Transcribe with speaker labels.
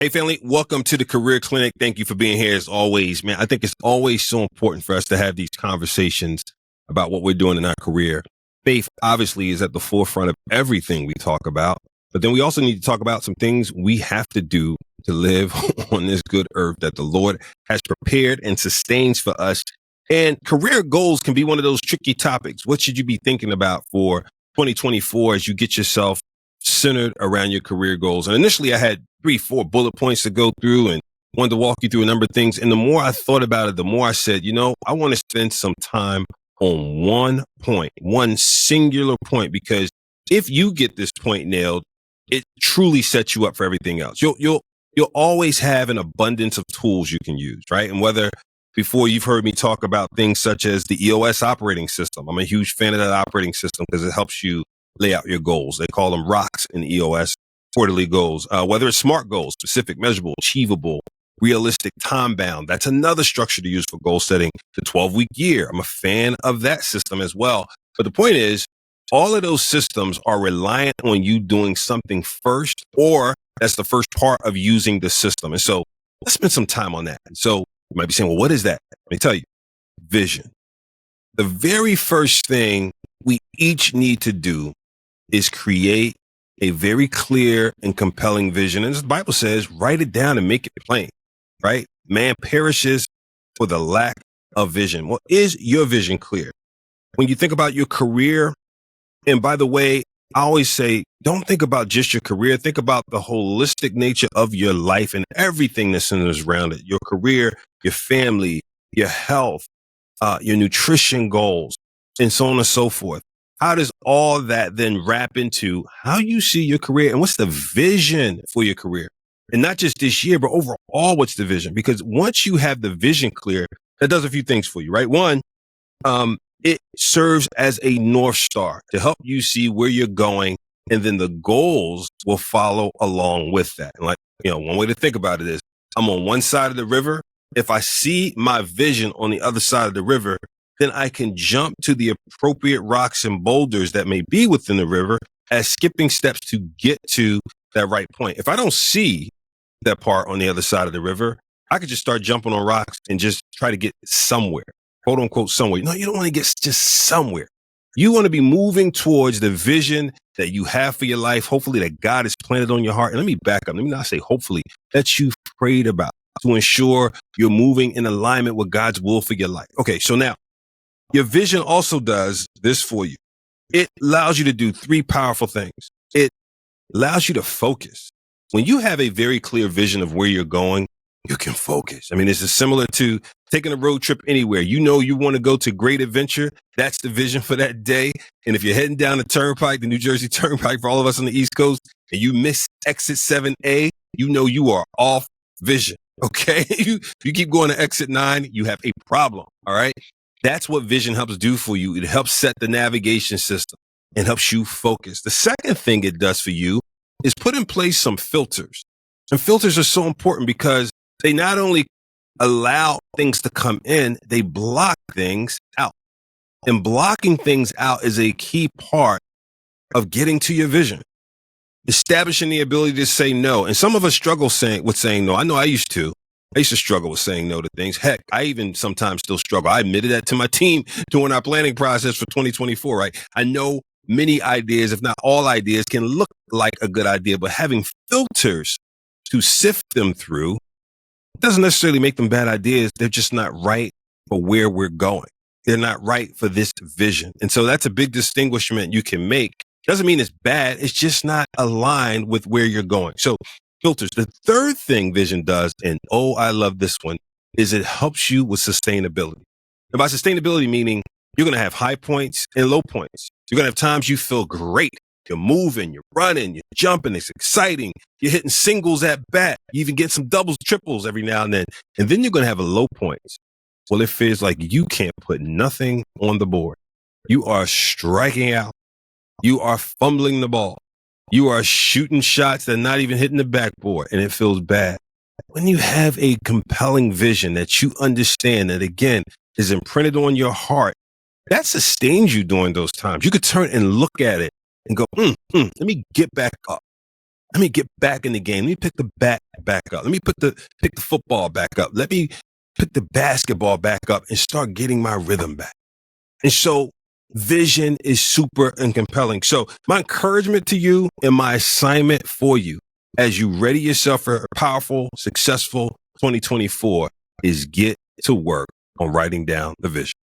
Speaker 1: Hey, family, welcome to the Career Clinic. Thank you for being here as always, man. I think it's always so important for us to have these conversations about what we're doing in our career. Faith obviously is at the forefront of everything we talk about, but then we also need to talk about some things we have to do to live on this good earth that the Lord has prepared and sustains for us. And career goals can be one of those tricky topics. What should you be thinking about for 2024 as you get yourself centered around your career goals? And initially I had 3-4 bullet points to go through and wanted to walk you through a number of things. And the more I thought about it, the more I said, I want to spend some time on one point, one singular point, because if you get this point nailed, it truly sets you up for everything else. You'll always have an abundance of tools you can use, right? And whether before you've heard me talk about things such as the EOS operating system. I'm a huge fan of that operating system because it helps you lay out your goals. They call them rocks in EOS, quarterly goals. Whether it's SMART goals, specific, measurable, achievable, realistic, time bound. That's another structure to use for goal setting. The 12-week year. I'm a fan of that system as well. But the point is, all of those systems are reliant on you doing something first, or that's the first part of using the system. And so let's spend some time on that. And so you might be saying, well, what is that? Let me tell you, vision. The very first thing we each need to do is create a very clear and compelling vision. And as the Bible says, write it down and make it plain, right? Man perishes for the lack of vision. Well, is your vision clear? When you think about your career, and by the way, I always say, don't think about just your career. Think about the holistic nature of your life and everything that centers around it. Your career, your family, your health, your nutrition goals, and so on and so forth. How does all that then wrap into how you see your career and what's the vision for your career? And not just this year, but overall, what's the vision? Because once you have the vision clear, that does a few things for you, right? One, it serves as a North Star to help you see where you're going. And then the goals will follow along with that. And one way to think about it is I'm on one side of the river. If I see my vision on the other side of the river, then I can jump to the appropriate rocks and boulders that may be within the river as skipping steps to get to that right point. If I don't see that part on the other side of the river, I could just start jumping on rocks and just try to get somewhere, quote unquote, somewhere. No, you don't want to get just somewhere. You want to be moving towards the vision that you have for your life, hopefully that God has planted on your heart. And let me back up. Let me not say hopefully, that you've prayed about to ensure you're moving in alignment with God's will for your life. Okay, so now your vision also does this for you. It allows you to do 3 powerful things. It allows you to focus. When you have a very clear vision of where you're going, you can focus. I mean, this is similar to taking a road trip anywhere. You know you want to go to great adventure. That's the vision for that day. And if you're heading down the turnpike, the New Jersey Turnpike for all of us on the East Coast, and you miss exit 7A, you know you are off vision. Okay? You keep going to exit 9, you have a problem. All right? That's what vision helps do for you. It helps set the navigation system and helps you focus. The second thing it does for you is put in place some filters. And filters are so important because they not only allow things to come in, they block things out. And blocking things out is a key part of getting to your vision. Establishing the ability to say no. And some of us struggle with saying no. I know I used to. I used to struggle with saying no to things. Heck, I even sometimes still struggle. I admitted that to my team during our planning process for 2024, right? I know many ideas, if not all ideas, can look like a good idea, but having filters to sift them through doesn't necessarily make them bad ideas. They're just not right for where we're going. They're not right for this vision. And so that's a big distinguishment you can make. Doesn't mean it's bad. It's just not aligned with where you're going. So filters. The third thing vision does, and I love this one, is it helps you with sustainability. And by sustainability, meaning you're going to have high points and low points. You're going to have times you feel great. You're moving, you're running, you're jumping. It's exciting. You're hitting singles at bat. You even get some doubles, triples every now and then. And then you're going to have a low points. Well, it feels like you can't put nothing on the board. You are striking out. You are fumbling the ball. You are shooting shots that are not even hitting the backboard, and it feels bad. When you have a compelling vision that you understand that, again, is imprinted on your heart, that sustains you during those times. You could turn and look at it and go, let me get back up. Let me get back in the game. Let me pick the bat back up. Let me pick the football back up. Let me pick the basketball back up and start getting my rhythm back. And so vision is super and compelling. So my encouragement to you and my assignment for you as you ready yourself for a powerful, successful 2024 is get to work on writing down the vision.